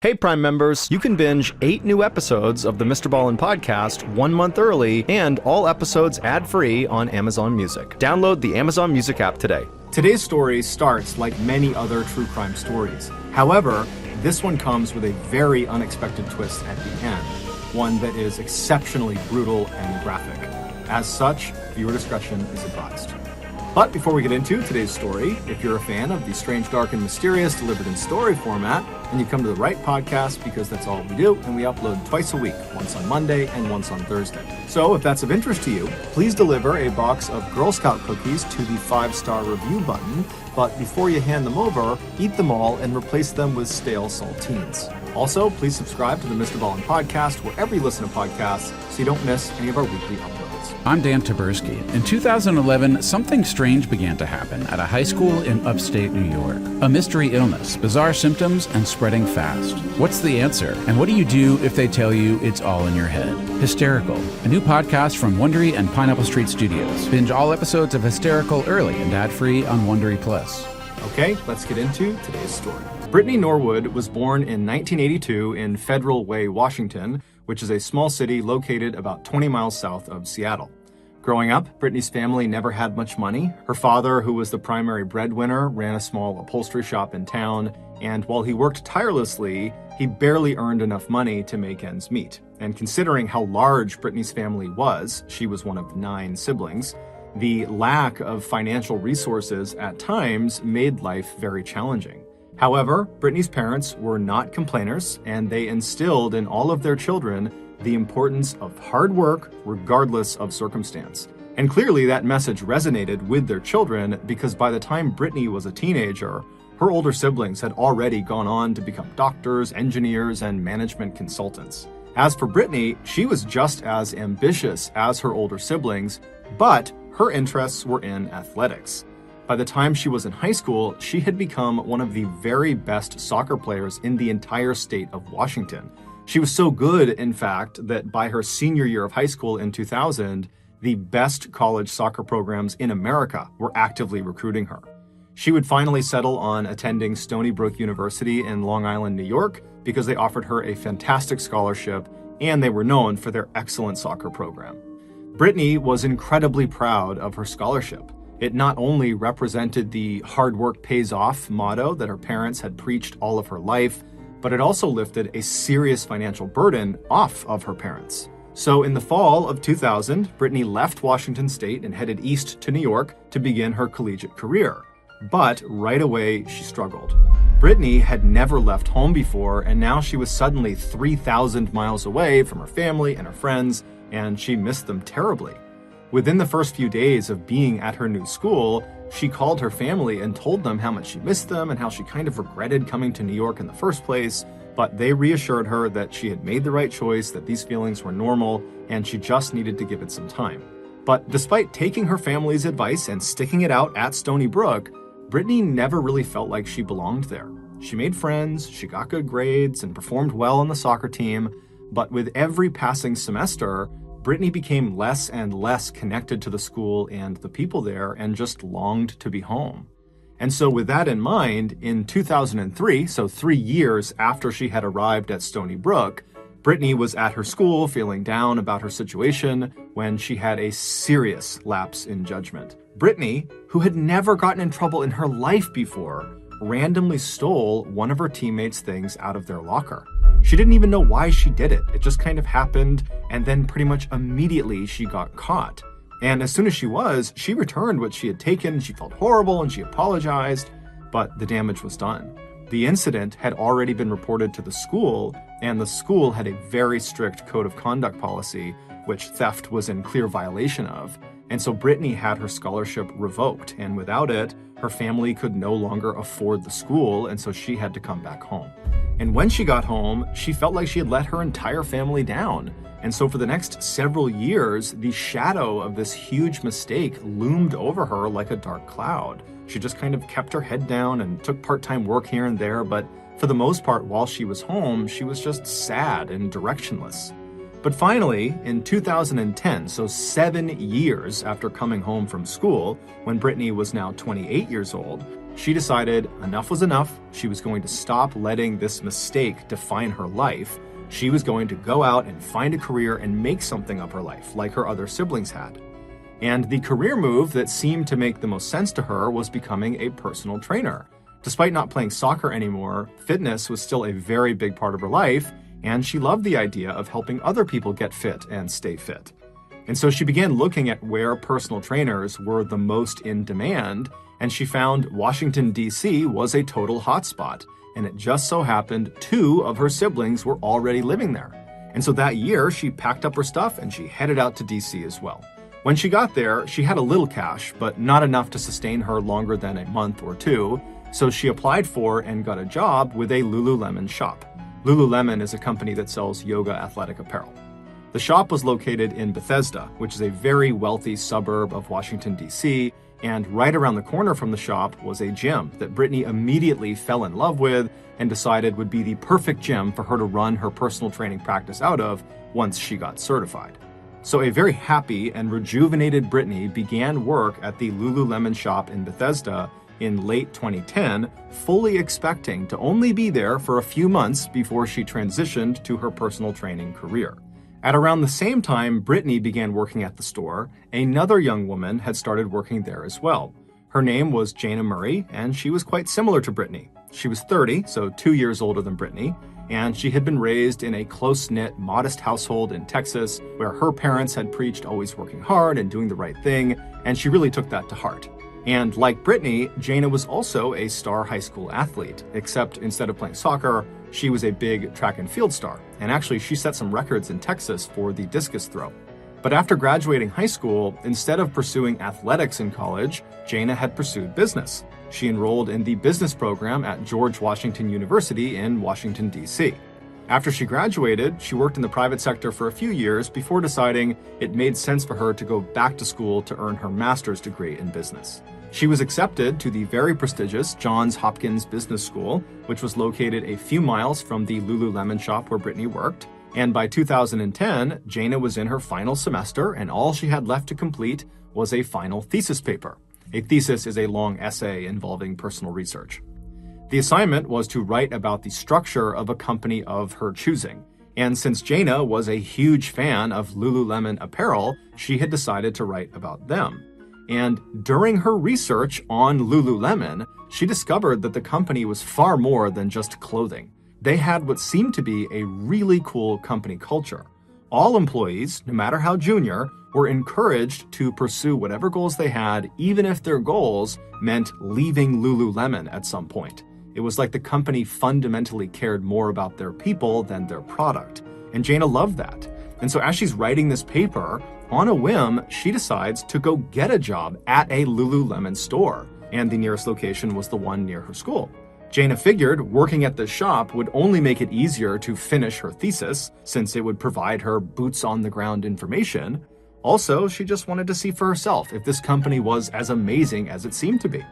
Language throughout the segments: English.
Hey Prime members, you can binge 8 new episodes of the MrBallen podcast 1 month early and all episodes ad-free on Amazon Music. Download the Amazon Music app today. Today's story starts like many other true crime stories. However, this one comes with a very unexpected twist at the end, one that is exceptionally brutal and graphic. As such, viewer discretion is advised. But before we get into today's story, if you're a fan of the strange, dark, and mysterious delivered in story format, then you come to the right podcast because that's all we do, and we upload twice a week, once on Monday and once on Thursday. So if that's of interest to you, please deliver a box of Girl Scout cookies to the 5-star review button, but before you hand them over, eat them all and replace them with stale saltines. Also, please subscribe to the MrBallen podcast wherever you listen to podcasts so you don't miss any of our weekly uploads. I'm Dan Taberski. In 2011, something strange began to happen at a high school in upstate New York. A mystery illness, bizarre symptoms, and spreading fast. What's the answer? And what do you do if they tell you it's all in your head? Hysterical, a new podcast from Wondery and Pineapple Street Studios. Binge all episodes of Hysterical early and ad-free on Wondery Plus. Okay, let's get into today's story. Brittany Norwood was born in 1982 in Federal Way, Washington, which is a small city located about 20 miles south of Seattle. Growing up, Brittany's family never had much money. Her father, who was the primary breadwinner, ran a small upholstery shop in town, and while he worked tirelessly, he barely earned enough money to make ends meet. And considering how large Brittany's family was, she was one of 9 siblings, the lack of financial resources at times made life very challenging. However, Brittany's parents were not complainers, and they instilled in all of their children the importance of hard work regardless of circumstance. And clearly that message resonated with their children because by the time Brittany was a teenager, her older siblings had already gone on to become doctors, engineers, and management consultants. As for Brittany, she was just as ambitious as her older siblings, but her interests were in athletics. By the time she was in high school, she had become one of the very best soccer players in the entire state of Washington. She was so good, in fact, that by her senior year of high school in 2000, the best college soccer programs in America were actively recruiting her. She would finally settle on attending Stony Brook University in Long Island, New York, because they offered her a fantastic scholarship and they were known for their excellent soccer program. Brittany was incredibly proud of her scholarship. It not only represented the hard work pays off motto that her parents had preached all of her life, but it also lifted a serious financial burden off of her parents. So in the fall of 2000, Brittany left Washington State and headed east to New York to begin her collegiate career. But right away, she struggled. Brittany had never left home before, and now she was suddenly 3,000 miles away from her family and her friends, and she missed them terribly. Within the first few days of being at her new school, she called her family and told them how much she missed them and how she kind of regretted coming to New York in the first place, but they reassured her that she had made the right choice, that these feelings were normal, and she just needed to give it some time. But despite taking her family's advice and sticking it out at Stony Brook, Brittany never really felt like she belonged there. She made friends, she got good grades, and performed well on the soccer team, but with every passing semester, Brittany became less and less connected to the school and the people there and just longed to be home. And so with that in mind, in 2003, so 3 years after she had arrived at Stony Brook, Brittany was at her school feeling down about her situation when she had a serious lapse in judgment. Brittany, who had never gotten in trouble in her life before, randomly stole one of her teammates' things out of their locker. She didn't even know why she did it. It just kind of happened, and then pretty much immediately she got caught. And as soon as she returned what she had taken. She felt horrible and she apologized, but the damage was done. The incident had already been reported to the school, and the school had a very strict code of conduct policy, which theft was in clear violation of. And so Brittany had her scholarship revoked, and without it, her family could no longer afford the school, and so she had to come back home. And when she got home, she felt like she had let her entire family down. And so for the next several years, the shadow of this huge mistake loomed over her like a dark cloud. She just kind of kept her head down and took part-time work here and there, but for the most part, while she was home, she was just sad and directionless. But finally, in 2010, so 7 years after coming home from school, when Brittany was now 28 years old, she decided enough was enough. She was going to stop letting this mistake define her life. She was going to go out and find a career and make something of her life, like her other siblings had. And the career move that seemed to make the most sense to her was becoming a personal trainer. Despite not playing soccer anymore, fitness was still a very big part of her life, and she loved the idea of helping other people get fit and stay fit. And so she began looking at where personal trainers were the most in demand, and she found Washington, D.C. was a total hotspot. And it just so happened 2 of her siblings were already living there. And so that year, she packed up her stuff and she headed out to D.C. as well. When she got there, she had a little cash, but not enough to sustain her longer than a month or 2. So she applied for and got a job with a Lululemon shop. Lululemon is a company that sells yoga athletic apparel. The shop was located in Bethesda, which is a very wealthy suburb of Washington, D.C., and right around the corner from the shop was a gym that Brittany immediately fell in love with and decided would be the perfect gym for her to run her personal training practice out of once she got certified. So a very happy and rejuvenated Brittany began work at the Lululemon shop in Bethesda in late 2010, fully expecting to only be there for a few months before she transitioned to her personal training career. At around the same time Brittany began working at the store, another young woman had started working there as well. Her name was Jana Murray, and she was quite similar to Brittany. She was 30, so 2 years older than Brittany, and she had been raised in a close-knit, modest household in Texas where her parents had preached always working hard and doing the right thing, and she really took that to heart. And like Brittany, Jana was also a star high school athlete, except instead of playing soccer, she was a big track and field star. And actually, she set some records in Texas for the discus throw. But after graduating high school, instead of pursuing athletics in college, Jana had pursued business. She enrolled in the business program at George Washington University in Washington, D.C. After she graduated, she worked in the private sector for a few years before deciding it made sense for her to go back to school to earn her master's degree in business. She was accepted to the very prestigious Johns Hopkins Business School, which was located a few miles from the Lululemon shop where Brittany worked. And by 2010, Jana was in her final semester, and all she had left to complete was a final thesis paper. A thesis is a long essay involving personal research. The assignment was to write about the structure of a company of her choosing. And since Jana was a huge fan of Lululemon apparel, she had decided to write about them. And during her research on Lululemon, she discovered that the company was far more than just clothing. They had what seemed to be a really cool company culture. All employees, no matter how junior, were encouraged to pursue whatever goals they had, even if their goals meant leaving Lululemon at some point. It was like the company fundamentally cared more about their people than their product. And Jana loved that. And so as she's writing this paper, on a whim, she decides to go get a job at a Lululemon store. And the nearest location was the one near her school. Jana figured working at the shop would only make it easier to finish her thesis, since it would provide her boots-on-the-ground information. Also, she just wanted to see for herself if this company was as amazing as it seemed to be.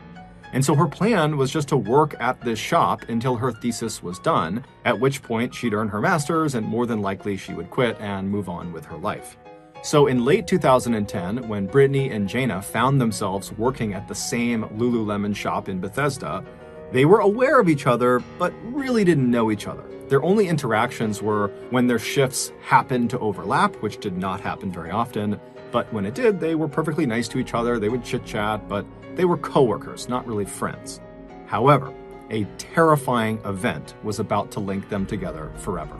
And so her plan was just to work at this shop until her thesis was done, at which point she'd earn her master's and more than likely she would quit and move on with her life. So in late 2010, when Brittany and Jana found themselves working at the same Lululemon shop in Bethesda, they were aware of each other, but really didn't know each other. Their only interactions were when their shifts happened to overlap, which did not happen very often. But when it did, they were perfectly nice to each other. They would chit-chat, but they were coworkers, not really friends. However, a terrifying event was about to link them together forever.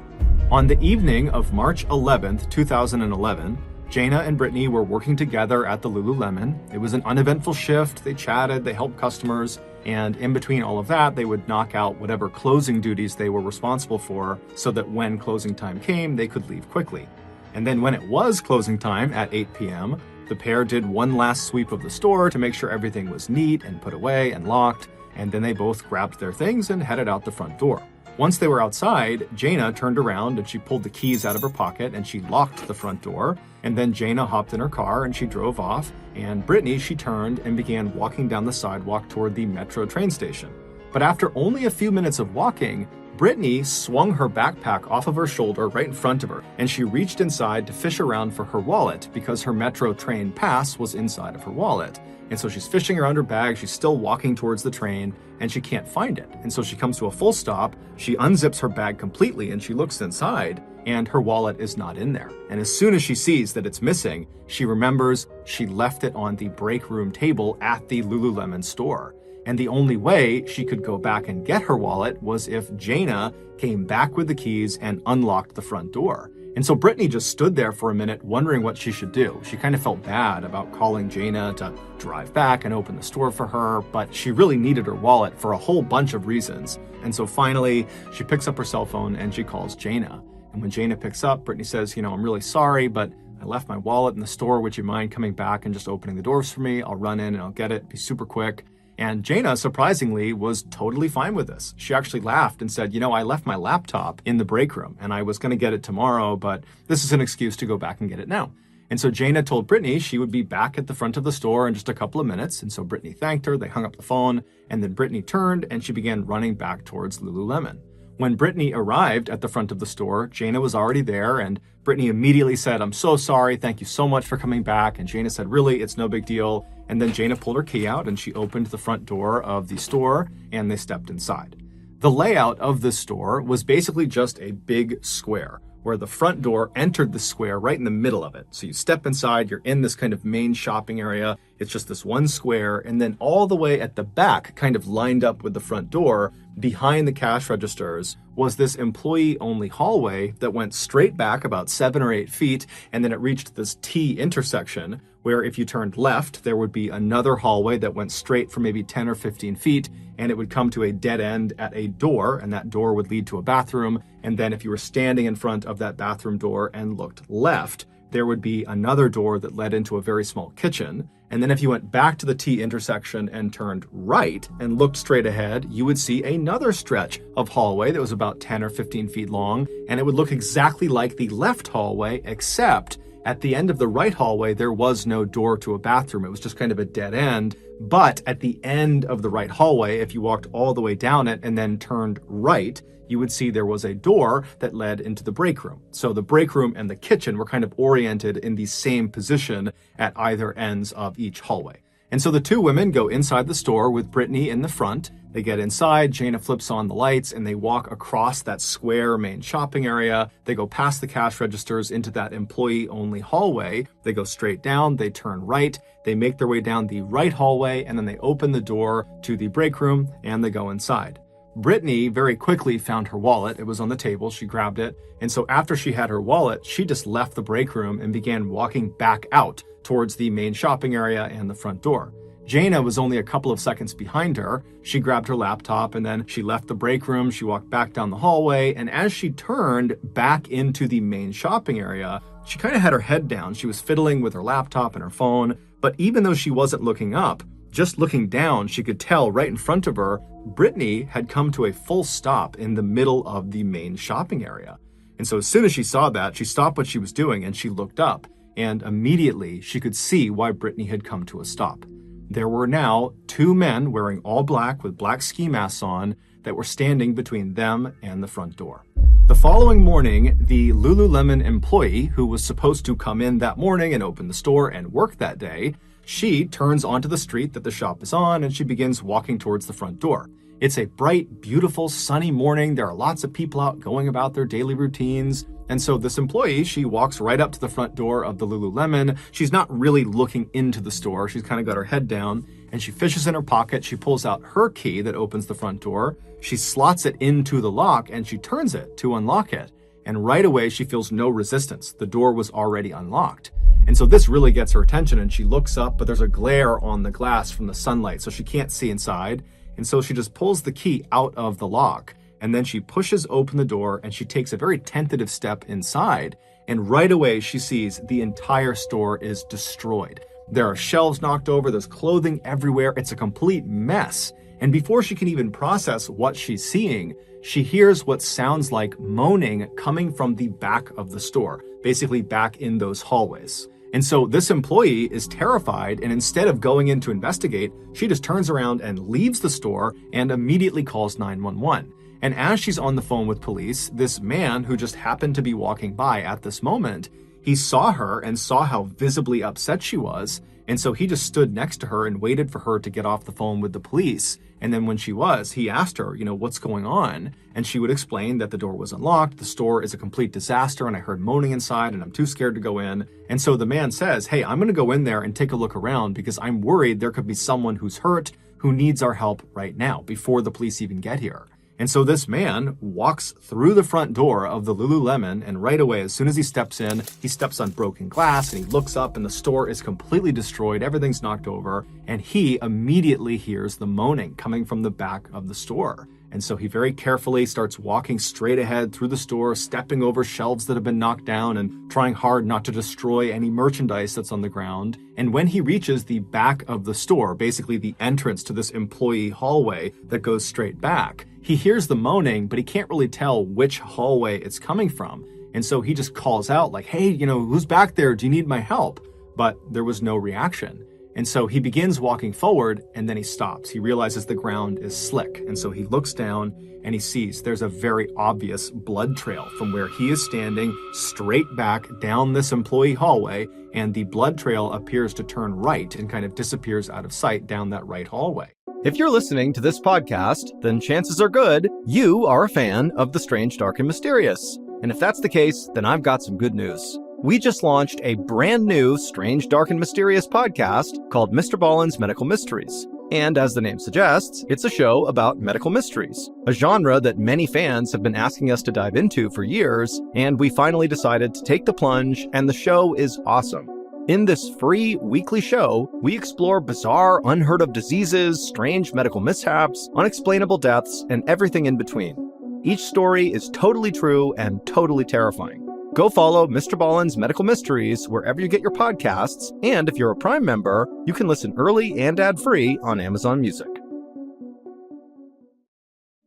On the evening of March 11th, 2011, Jana and Brittany were working together at the Lululemon. It was an uneventful shift. They chatted, they helped customers, and in between all of that, they would knock out whatever closing duties they were responsible for so that when closing time came, they could leave quickly. And then when it was closing time at 8 p.m., the pair did one last sweep of the store to make sure everything was neat and put away and locked, and then they both grabbed their things and headed out the front door. Once they were outside, Jana turned around and she pulled the keys out of her pocket and she locked the front door. And then Jana hopped in her car and she drove off. And Brittany, she turned and began walking down the sidewalk toward the metro train station. But after only a few minutes of walking, Brittany swung her backpack off of her shoulder right in front of her, and she reached inside to fish around for her wallet because her metro train pass was inside of her wallet. And so she's fishing around her bag, she's still walking towards the train, and she can't find it. And so she comes to a full stop, she unzips her bag completely, and she looks inside, and her wallet is not in there. And as soon as she sees that it's missing, she remembers she left it on the break room table at the Lululemon store. And the only way she could go back and get her wallet was if Jaina came back with the keys and unlocked the front door. And so Brittany just stood there for a minute wondering what she should do. She kind of felt bad about calling Jaina to drive back and open the store for her, but she really needed her wallet for a whole bunch of reasons. And so finally, she picks up her cell phone and she calls Jaina. And when Jaina picks up, Brittany says, I'm really sorry, but I left my wallet in the store. Would you mind coming back and just opening the doors for me? I'll run in and I'll get it. Be super quick. And Jaina, surprisingly, was totally fine with this. She actually laughed and said, I left my laptop in the break room and I was going to get it tomorrow, but this is an excuse to go back and get it now. And so Jaina told Brittany she would be back at the front of the store in just a couple of minutes. And so Brittany thanked her, they hung up the phone, and then Brittany turned and she began running back towards Lululemon. When Brittany arrived at the front of the store, Jaina was already there, and Brittany immediately said, "I'm so sorry, thank you so much for coming back." And Jaina said, "Really, it's no big deal." And then Jaina pulled her key out and she opened the front door of the store and they stepped inside. The layout of this store was basically just a big square where the front door entered the square right in the middle of it. So you step inside, you're in this kind of main shopping area. It's just this one square. And then all the way at the back, kind of lined up with the front door, behind the cash registers, was this employee-only hallway that went straight back about 7 or 8 feet. And then it reached this T intersection where if you turned left, there would be another hallway that went straight for maybe 10 or 15 feet. And it would come to a dead end at a door, and that door would lead to a bathroom. And then if you were standing in front of that bathroom door and looked left, there would be another door that led into a very small kitchen. And then if you went back to the T intersection and turned right and looked straight ahead, you would see another stretch of hallway that was about 10 or 15 feet long. And it would look exactly like the left hallway, except at the end of the right hallway, there was no door to a bathroom. It was just kind of a dead end. But at the end of the right hallway, if you walked all the way down it and then turned right, you would see there was a door that led into the break room. So the break room and the kitchen were kind of oriented in the same position at either ends of each hallway. And so the two women go inside the store with Brittany in the front. They get inside, Jaina flips on the lights, and they walk across that square main shopping area. They go past the cash registers into that employee-only hallway. They go straight down, they turn right, they make their way down the right hallway, and then they open the door to the break room, and they go inside. Brittany very quickly found her wallet. It was on the table. She grabbed it. And so after she had her wallet, she just left the break room and began walking back out towards the main shopping area and the front door. Jaina was only a couple of seconds behind her. She grabbed her laptop and then she left the break room. She walked back down the hallway. And as she turned back into the main shopping area, she kind of had her head down. She was fiddling with her laptop and her phone. But even though she wasn't looking up, just looking down, she could tell right in front of her, Brittany had come to a full stop in the middle of the main shopping area. And so as soon as she saw that, she stopped what she was doing and she looked up. And immediately she could see why Brittany had come to a stop. There were now 2 men wearing all black with black ski masks on that were standing between them and the front door. The following morning, the Lululemon employee who was supposed to come in that morning and open the store and work that day, she turns onto the street that the shop is on and she begins walking towards the front door. It's a bright, beautiful, sunny morning. There are lots of people out going about their daily routines. And so this employee, she walks right up to the front door of the Lululemon. She's not really looking into the store. She's kind of got her head down and she fishes in her pocket. She pulls out her key that opens the front door. She slots it into the lock and she turns it to unlock it. And right away, she feels no resistance. The door was already unlocked. And so this really gets her attention and she looks up, but there's a glare on the glass from the sunlight, so she can't see inside. And so she just pulls the key out of the lock and then she pushes open the door and she takes a very tentative step inside. And right away she sees the entire store is destroyed. There are shelves knocked over, there's clothing everywhere. It's a complete mess. And before she can even process what she's seeing, she hears what sounds like moaning coming from the back of the store, basically back in those hallways. And so this employee is terrified, and instead of going in to investigate, she just turns around and leaves the store and immediately calls 911. And as she's on the phone with police, this man who just happened to be walking by at this moment, he saw her and saw how visibly upset she was. And so he just stood next to her and waited for her to get off the phone with the police. And then when she was, he asked her, what's going on? And she would explain that the door was unlocked, the store is a complete disaster, and I heard moaning inside, and I'm too scared to go in. And so the man says, hey, I'm going to go in there and take a look around because I'm worried there could be someone who's hurt who needs our help right now before the police even get here. And so this man walks through the front door of the Lululemon, and right away, as soon as he steps in, he steps on broken glass, and he looks up, and the store is completely destroyed, everything's knocked over, and he immediately hears the moaning coming from the back of the store. And so he very carefully starts walking straight ahead through the store, stepping over shelves that have been knocked down and trying hard not to destroy any merchandise that's on the ground. And when he reaches the back of the store, basically the entrance to this employee hallway that goes straight back, he hears the moaning, but he can't really tell which hallway it's coming from. And so he just calls out like, hey, who's back there? Do you need my help? But there was no reaction. And so he begins walking forward, and then he stops. He realizes the ground is slick. And so he looks down and he sees there's a very obvious blood trail from where he is standing straight back down this employee hallway. And the blood trail appears to turn right and kind of disappears out of sight down that right hallway. If you're listening to this podcast, then chances are good you are a fan of the strange, dark, and mysterious. And if that's the case, then I've got some good news. We just launched a brand new Strange, Dark, and Mysterious podcast called MrBallen's Medical Mysteries. And as the name suggests, it's a show about medical mysteries, a genre that many fans have been asking us to dive into for years, and we finally decided to take the plunge, and the show is awesome. In this free weekly show, we explore bizarre, unheard of diseases, strange medical mishaps, unexplainable deaths, and everything in between. Each story is totally true and totally terrifying. Go follow MrBallen's Medical Mysteries wherever you get your podcasts, and if you're a Prime member, you can listen early and ad-free on Amazon Music.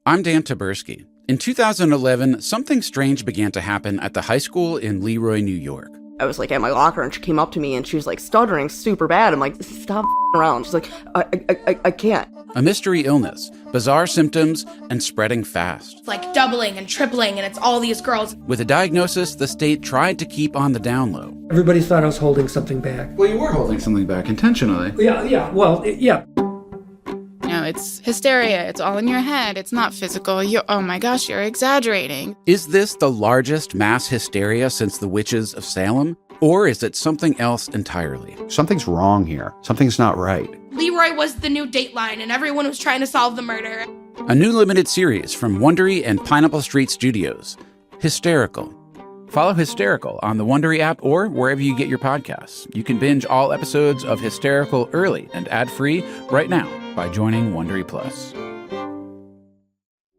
I'm Dan Taberski. In 2011, something strange began to happen at the high school in Leroy, New York. I was like at my locker and she came up to me and she was like stuttering super bad. I'm like, stop around. She's like, I can't. A mystery illness, bizarre symptoms, and spreading fast. It's like doubling and tripling, and it's all these girls. With a diagnosis, the state tried to keep on the down low. Everybody thought I was holding something back. Well, you were holding something back intentionally. Yeah. No, it's hysteria. It's all in your head. It's not physical. Oh my gosh, you're exaggerating. Is this the largest mass hysteria since the witches of Salem? Or is it something else entirely? Something's wrong here. Something's not right. Leroy was the new Dateline, and everyone was trying to solve the murder. A new limited series from Wondery and Pineapple Street Studios, Hysterical. Follow Hysterical on the Wondery app or wherever you get your podcasts. You can binge all episodes of Hysterical early and ad-free right now by joining Wondery Plus.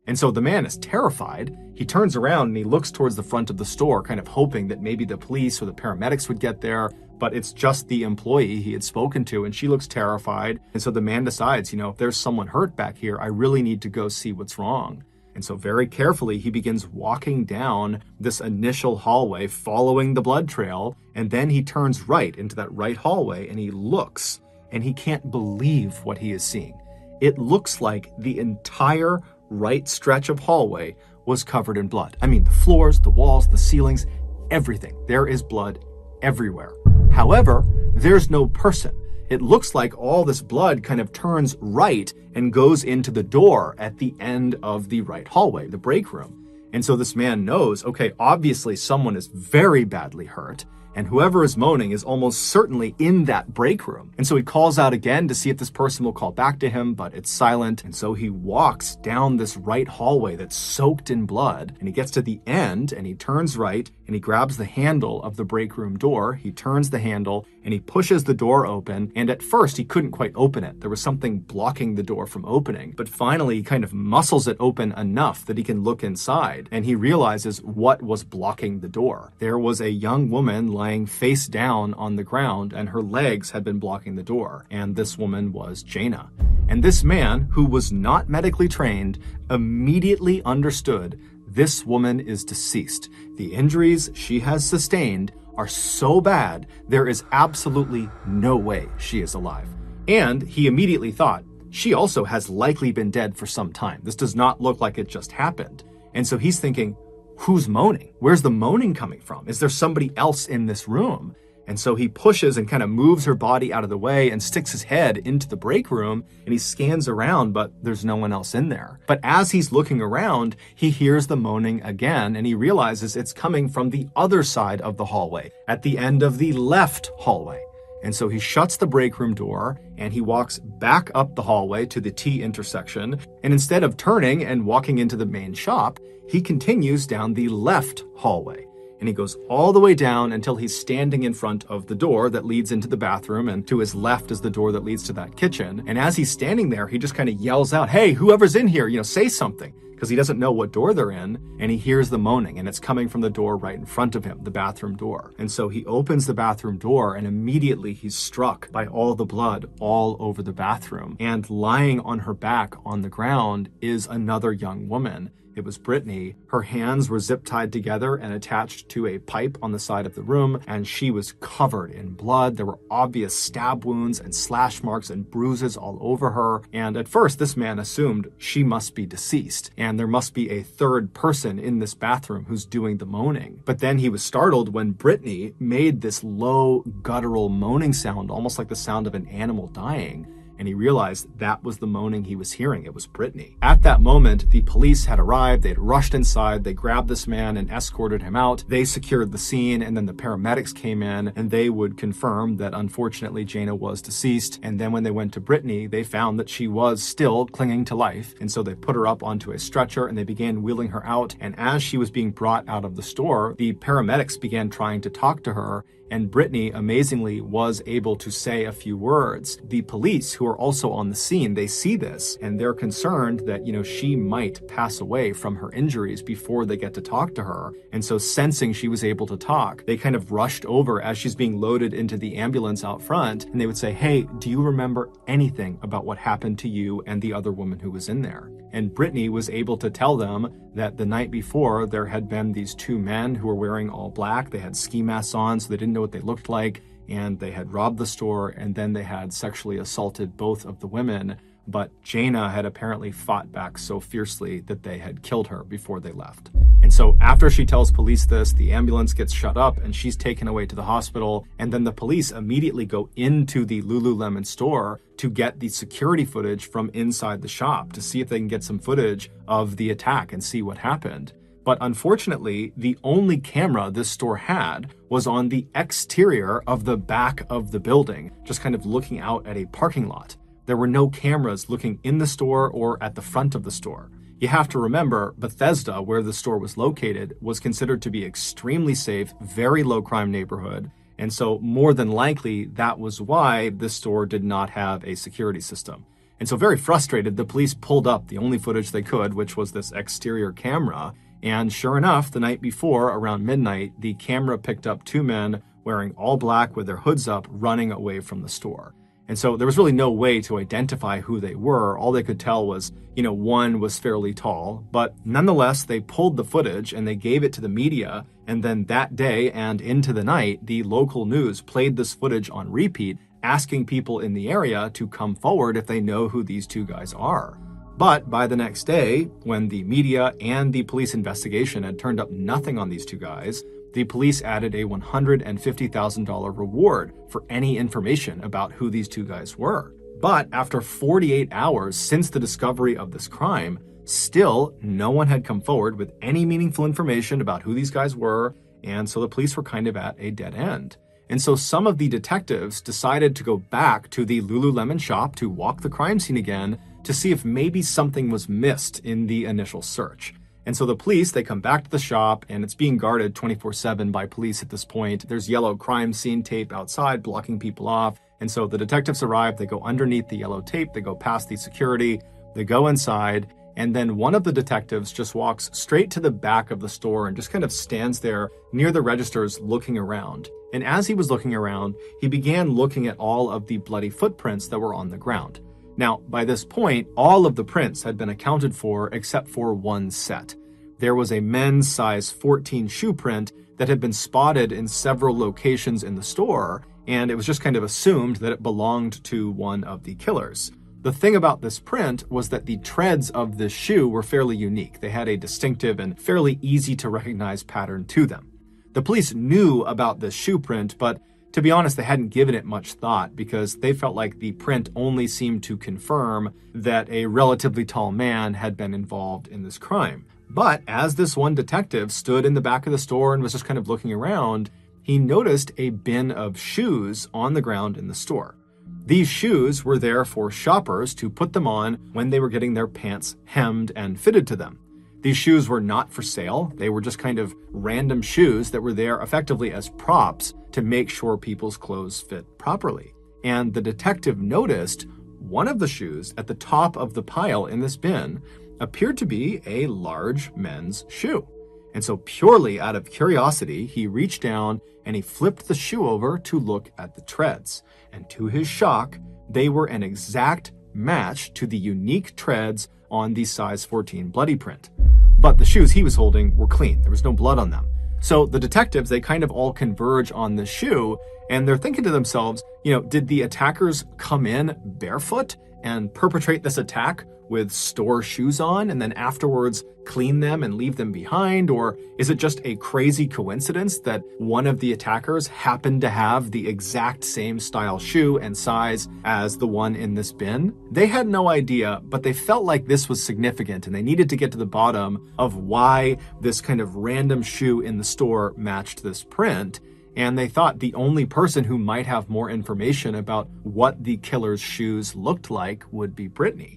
And so the man is terrified. He turns around and he looks towards the front of the store, kind of hoping that maybe the police or the paramedics would get there. But it's just the employee he had spoken to, and she looks terrified. And so the man decides, if there's someone hurt back here, I really need to go see what's wrong. And so very carefully, he begins walking down this initial hallway, following the blood trail. And then he turns right into that right hallway and he looks, and he can't believe what he is seeing. It looks like the entire right stretch of hallway was covered in blood. I mean, the floors, the walls, the ceilings, everything. There is blood everywhere. However, there's no person. It looks like all this blood kind of turns right and goes into the door at the end of the right hallway, the break room. And so this man knows, okay, obviously someone is very badly hurt, and whoever is moaning is almost certainly in that break room. And so he calls out again to see if this person will call back to him, but it's silent. And so he walks down this right hallway that's soaked in blood, and he gets to the end and he turns right and he grabs the handle of the break room door. He turns the handle and he pushes the door open. And at first he couldn't quite open it. There was something blocking the door from opening, but finally he kind of muscles it open enough that he can look inside, and he realizes what was blocking the door. There was a young woman lying face down on the ground, and her legs had been blocking the door. And this woman was Jaina. And this man, who was not medically trained, immediately understood this woman is deceased. The injuries she has sustained are so bad, there is absolutely no way she is alive. And he immediately thought, she also has likely been dead for some time. This does not look like it just happened. And so he's thinking, who's moaning? Where's the moaning coming from? Is there somebody else in this room? And so he pushes and kind of moves her body out of the way and sticks his head into the break room, and he scans around, but there's no one else in there. But as he's looking around, he hears the moaning again, and he realizes it's coming from the other side of the hallway, at the end of the left hallway. And so he shuts the break room door and he walks back up the hallway to the T intersection. And instead of turning and walking into the main shop, he continues down the left hallway. And he goes all the way down until he's standing in front of the door that leads into the bathroom, and to his left is the door that leads to that kitchen. And as he's standing there, he just kind of yells out, hey, whoever's in here, say something, because he doesn't know what door they're in. And he hears the moaning, and it's coming from the door right in front of him, the bathroom door. And so he opens the bathroom door, and immediately he's struck by all the blood all over the bathroom. And lying on her back on the ground is another young woman. It was Brittany. Her hands were zip tied together and attached to a pipe on the side of the room, and she was covered in blood. There were obvious stab wounds and slash marks and bruises all over her. And at first, this man assumed she must be deceased, and there must be a third person in this bathroom who's doing the moaning. But then he was startled when Brittany made this low, guttural moaning sound, almost like the sound of an animal dying. And he realized that was the moaning he was hearing. It was Brittany. At that moment, the police had arrived. They'd rushed inside. They grabbed this man and escorted him out. They secured the scene, and then the paramedics came in, and they would confirm that unfortunately Jana was deceased. And then when they went to Brittany, they found that she was still clinging to life. And so they put her up onto a stretcher and they began wheeling her out. And as she was being brought out of the store, the paramedics began trying to talk to her. And Brittany, amazingly, was able to say a few words. The police, who are also on the scene, they see this, and they're concerned that, she might pass away from her injuries before they get to talk to her. And so sensing she was able to talk, they kind of rushed over as she's being loaded into the ambulance out front, and they would say, hey, do you remember anything about what happened to you and the other woman who was in there? And Brittany was able to tell them that the night before there had been these two men who were wearing all black. They had ski masks on, so they didn't know what they looked like. And they had robbed the store, and then they had sexually assaulted both of the women. But Jana had apparently fought back so fiercely that they had killed her before they left. And so after she tells police this, the ambulance gets shut up and she's taken away to the hospital. And then the police immediately go into the Lululemon store to get the security footage from inside the shop to see if they can get some footage of the attack and see what happened. But unfortunately, the only camera this store had was on the exterior of the back of the building, just kind of looking out at a parking lot. There were no cameras looking in the store or at the front of the store. You have to remember, Bethesda, where the store was located, was considered to be extremely safe, very low crime neighborhood. And so more than likely, that was why this store did not have a security system. And so very frustrated, the police pulled up the only footage they could, which was this exterior camera. And sure enough, the night before, around midnight, the camera picked up two men wearing all black with their hoods up, running away from the store. And so there was really no way to identify who they were. All they could tell was, one was fairly tall. But nonetheless, they pulled the footage and they gave it to the media. And then that day and into the night, the local news played this footage on repeat, asking people in the area to come forward if they know who these two guys are. But by the next day, when the media and the police investigation had turned up nothing on these two guys, the police added a $150,000 reward for any information about who these two guys were. But after 48 hours since the discovery of this crime, still no one had come forward with any meaningful information about who these guys were, and so the police were kind of at a dead end. And so some of the detectives decided to go back to the Lululemon shop to walk the crime scene again to see if maybe something was missed in the initial search. And so the police, they come back to the shop, and it's being guarded 24/7 by police at this point. There's yellow crime scene tape outside blocking people off. And so the detectives arrive, they go underneath the yellow tape, they go past the security, they go inside, and then one of the detectives just walks straight to the back of the store and just kind of stands there near the registers looking around. And as he was looking around, he began looking at all of the bloody footprints that were on the ground. Now, by this point, all of the prints had been accounted for except for one set. There was a men's size 14 shoe print that had been spotted in several locations in the store, and it was just kind of assumed that it belonged to one of the killers. The thing about this print was that the treads of this shoe were fairly unique. They had a distinctive and fairly easy to recognize pattern to them. The police knew about this shoe print, but to be honest, they hadn't given it much thought because they felt like the print only seemed to confirm that a relatively tall man had been involved in this crime. But as this one detective stood in the back of the store and was just kind of looking around, he noticed a bin of shoes on the ground in the store. These shoes were there for shoppers to put them on when they were getting their pants hemmed and fitted to them. These shoes were not for sale. They were just kind of random shoes that were there effectively as props to make sure people's clothes fit properly. And the detective noticed one of the shoes at the top of the pile in this bin appeared to be a large men's shoe. And so purely out of curiosity, he reached down and he flipped the shoe over to look at the treads. And to his shock, they were an exact match to the unique treads on the size 14 bloody print. But the shoes he was holding were clean. There was no blood on them. So the detectives, they kind of all converge on the shoe, and they're thinking to themselves, did the attackers come in barefoot and perpetrate this attack with store shoes on and then afterwards clean them and leave them behind? Or is it just a crazy coincidence that one of the attackers happened to have the exact same style shoe and size as the one in this bin? They had no idea, but they felt like this was significant and they needed to get to the bottom of why this kind of random shoe in the store matched this print. And they thought the only person who might have more information about what the killer's shoes looked like would be Brittany.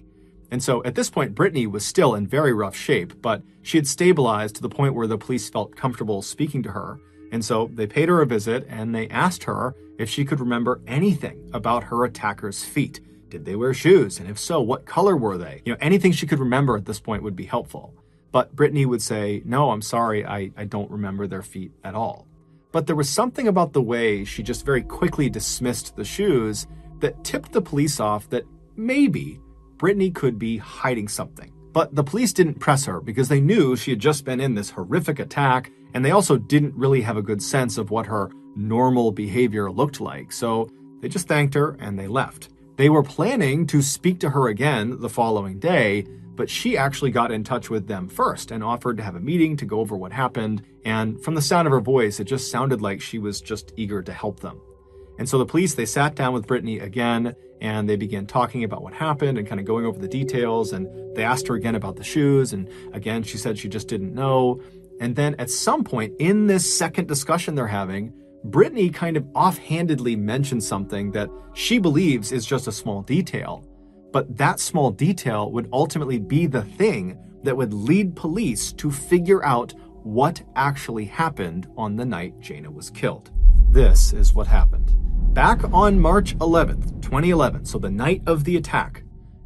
And so at this point, Brittany was still in very rough shape, but she had stabilized to the point where the police felt comfortable speaking to her. And so they paid her a visit and they asked her if she could remember anything about her attacker's feet. Did they wear shoes? And if so, what color were they? Anything she could remember at this point would be helpful. But Brittany would say, no, I'm sorry, I don't remember their feet at all. But there was something about the way she just very quickly dismissed the shoes that tipped the police off that maybe Brittany could be hiding something. But the police didn't press her because they knew she had just been in this horrific attack, and they also didn't really have a good sense of what her normal behavior looked like. So they just thanked her and they left. They were planning to speak to her again the following day, but she actually got in touch with them first and offered to have a meeting to go over what happened. And from the sound of her voice, it just sounded like she was just eager to help them. And so the police, they sat down with Brittany again, and they began talking about what happened and kind of going over the details. And they asked her again about the shoes. And again, she said she just didn't know. And then at some point in this second discussion they're having, Brittany kind of offhandedly mentioned something that she believes is just a small detail. But that small detail would ultimately be the thing that would lead police to figure out what actually happened on the night Jana was killed. This is what happened. Back on March 11th, 2011, so the night of the attack,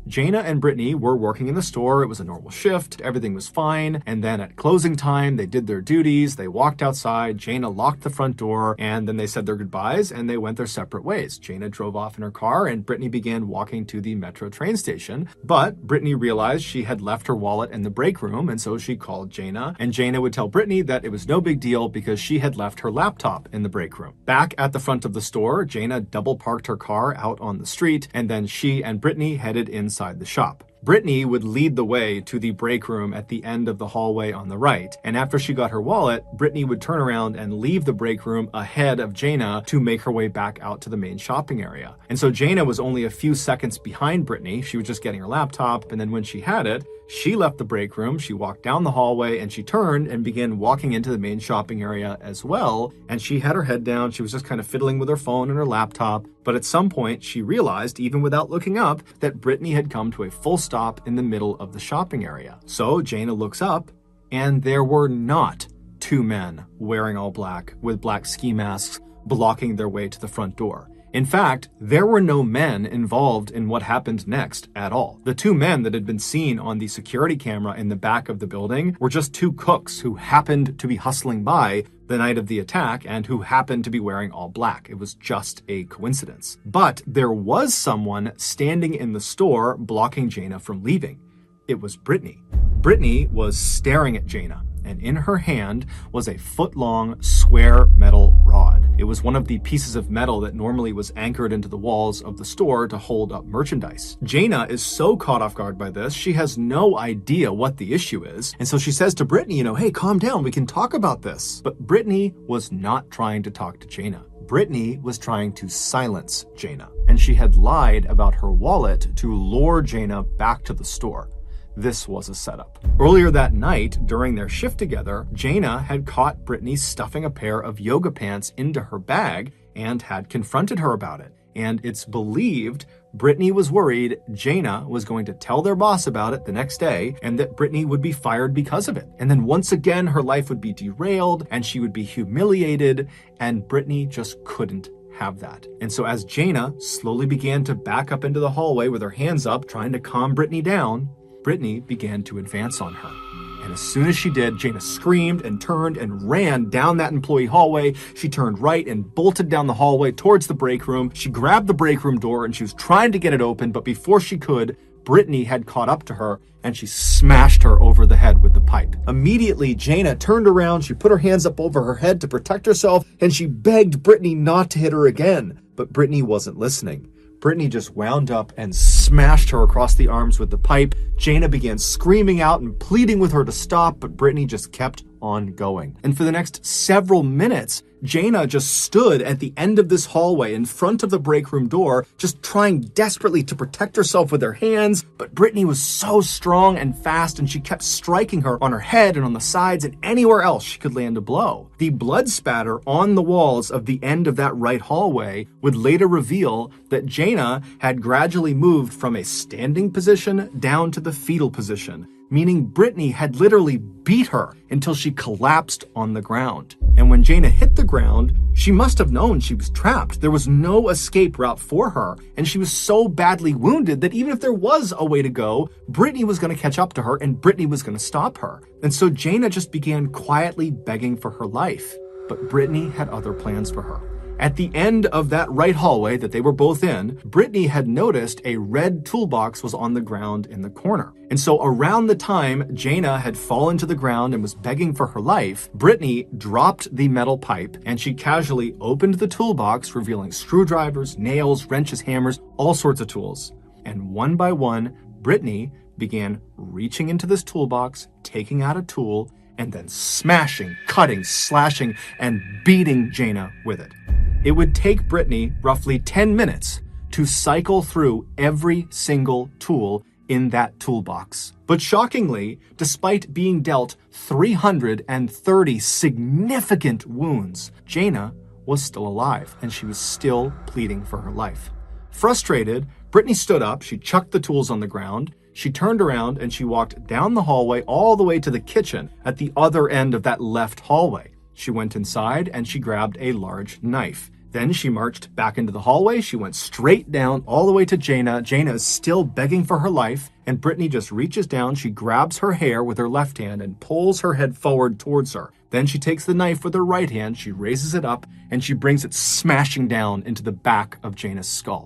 Jana and Brittany were working in the store. It was a normal shift. Everything was fine. And then at closing time, they did their duties. They walked outside. Jana locked the front door, and then they said their goodbyes and they went their separate ways. Jana drove off in her car and Brittany began walking to the metro train station. But Brittany realized she had left her wallet in the break room, and so she called Jana, and Jana would tell Brittany that it was no big deal because she had left her laptop in the break room. Back at the front of the store, Jana double parked her car out on the street, and then she and Brittany headed inside the shop. Brittany would lead the way to the break room at the end of the hallway on the right, and after she got her wallet, Brittany would turn around and leave the break room ahead of Jana to make her way back out to the main shopping area. And so Jana was only a few seconds behind Brittany. She was just getting her laptop, and then when she had it, she left the break room, she walked down the hallway, and she turned and began walking into the main shopping area as well. And she had her head down. She was just kind of fiddling with her phone and her laptop. But at some point, she realized, even without looking up, that Brittany had come to a full stop in the middle of the shopping area. So Jana looks up, and there were not two men wearing all black with black ski masks blocking their way to the front door. In fact, there were no men involved in what happened next at all. The two men that had been seen on the security camera in the back of the building were just two cooks who happened to be hustling by the night of the attack and who happened to be wearing all black. It was just a coincidence. But there was someone standing in the store blocking Jana from leaving. It was Brittany. Brittany was staring at Jana, and in her hand was a foot-long square metal rod. It was one of the pieces of metal that normally was anchored into the walls of the store to hold up merchandise. Jaina is so caught off guard by this, she has no idea what the issue is. And so she says to Brittany, hey, calm down, we can talk about this. But Brittany was not trying to talk to Jaina. Brittany was trying to silence Jaina, and she had lied about her wallet to lure Jaina back to the store. This was a setup. Earlier that night, during their shift together, Jaina had caught Brittany stuffing a pair of yoga pants into her bag and had confronted her about it. And it's believed Brittany was worried Jaina was going to tell their boss about it the next day and that Brittany would be fired because of it. And then once again, her life would be derailed and she would be humiliated, and Brittany just couldn't have that. And so as Jaina slowly began to back up into the hallway with her hands up, trying to calm Brittany down, Brittany began to advance on her. And as soon as she did, Jaina screamed and turned and ran down that employee hallway. She turned right and bolted down the hallway towards the break room. She grabbed the break room door and she was trying to get it open, but before she could, Brittany had caught up to her and she smashed her over the head with the pipe. Immediately, Jaina turned around, she put her hands up over her head to protect herself, and she begged Brittany not to hit her again. But Brittany wasn't listening. Brittany just wound up and smashed her across the arms with the pipe. Jaina began screaming out and pleading with her to stop, but Brittany just kept on going. And for the next several minutes, Jaina just stood at the end of this hallway in front of the break room door, just trying desperately to protect herself with her hands. But Brittany was so strong and fast, and she kept striking her on her head and on the sides and anywhere else she could land a blow. The blood spatter on the walls of the end of that right hallway would later reveal that Jaina had gradually moved from a standing position down to the fetal position, meaning Brittany had literally beat her until she collapsed on the ground. And when Jaina hit the ground, she must have known she was trapped. There was no escape route for her, and she was so badly wounded that even if there was a way to go, Brittany was going to catch up to her and Brittany was going to stop her. And so Jaina just began quietly begging for her life. But Brittany had other plans for her. At the end of that right hallway that they were both in, Brittany had noticed a red toolbox was on the ground in the corner. And so around the time Jaina had fallen to the ground and was begging for her life, Brittany dropped the metal pipe and she casually opened the toolbox, revealing screwdrivers, nails, wrenches, hammers, all sorts of tools. And one by one, Brittany began reaching into this toolbox, taking out a tool, and then smashing, cutting, slashing, and beating Jaina with it. It would take Brittany roughly 10 minutes to cycle through every single tool in that toolbox. But shockingly, despite being dealt 330 significant wounds, Jaina was still alive and she was still pleading for her life. Frustrated, Brittany stood up, she chucked the tools on the ground, she turned around and she walked down the hallway all the way to the kitchen at the other end of that left hallway. She went inside and she grabbed a large knife. Then she marched back into the hallway. She went straight down all the way to Jaina. Jaina is still begging for her life, and Brittany just reaches down. She grabs her hair with her left hand and pulls her head forward towards her. Then she takes the knife with her right hand, she raises it up, and she brings it smashing down into the back of Jaina's skull.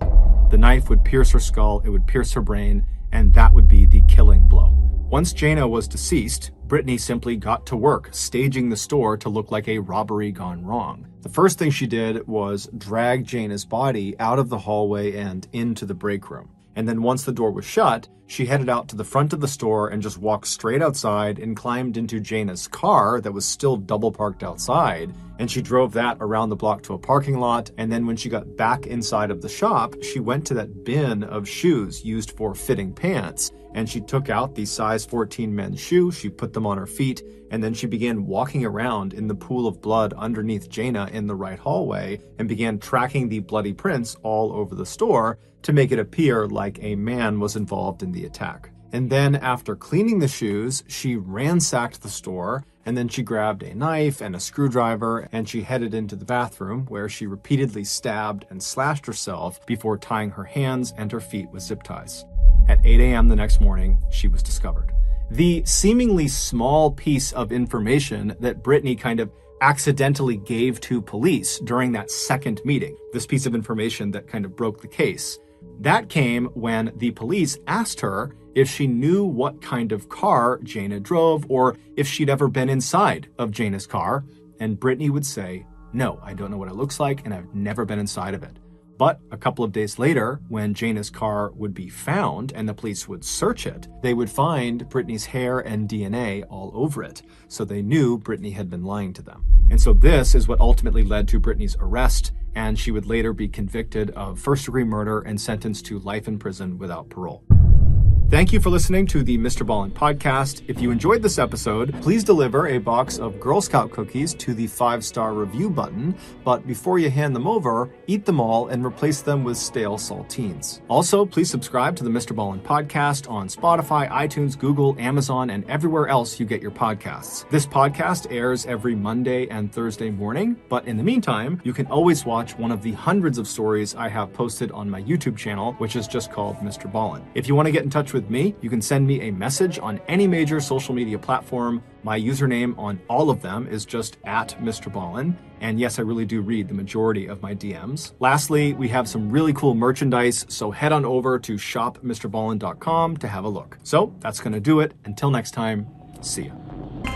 The knife would pierce her skull, it would pierce her brain, and that would be the killing blow. Once Jaina was deceased, Brittany simply got to work, staging the store to look like a robbery gone wrong. The first thing she did was drag Jaina's body out of the hallway and into the break room. And then once the door was shut, she headed out to the front of the store and just walked straight outside and climbed into Jaina's car that was still double parked outside. And she drove that around the block to a parking lot. And then when she got back inside of the shop, she went to that bin of shoes used for fitting pants. And she took out the size 14 men's shoe, she put them on her feet, and then she began walking around in the pool of blood underneath Jaina in the right hallway and began tracking the bloody prints all over the store to make it appear like a man was involved in the attack. And then after cleaning the shoes, she ransacked the store, and then she grabbed a knife and a screwdriver and she headed into the bathroom where she repeatedly stabbed and slashed herself before tying her hands and her feet with zip ties. At 8 a.m. the next morning, she was discovered. The seemingly small piece of information that Brittany kind of accidentally gave to police during that second meeting, this piece of information that kind of broke the case, that came when the police asked her if she knew what kind of car Jaina drove or if she'd ever been inside of Jaina's car, and Brittany would say No, I don't know what it looks like, and I've never been inside of it. But a couple of days later, when Jana's car would be found and the police would search it, they would find Brittany's hair and DNA all over it. So they knew Brittany had been lying to them. And so this is what ultimately led to Brittany's arrest, and she would later be convicted of first-degree murder and sentenced to life in prison without parole. Thank you for listening to the MrBallen podcast. If you enjoyed this episode, please deliver a box of Girl Scout cookies to the 5-star review button. But before you hand them over, eat them all and replace them with stale saltines. Also, please subscribe to the MrBallen podcast on Spotify, iTunes, Google, Amazon, and everywhere else you get your podcasts. This podcast airs every Monday and Thursday morning, but in the meantime, you can always watch one of the hundreds of stories I have posted on my YouTube channel, which is just called MrBallen. If you want to get in touch with me, you can send me a message on any major social media platform. My username on all of them is just @MrBallen. And yes, I really do read the majority of my DMs. Lastly, we have some really cool merchandise, so head on over to shopmrballen.com to have a look. So that's going to do it. Until next time, see ya.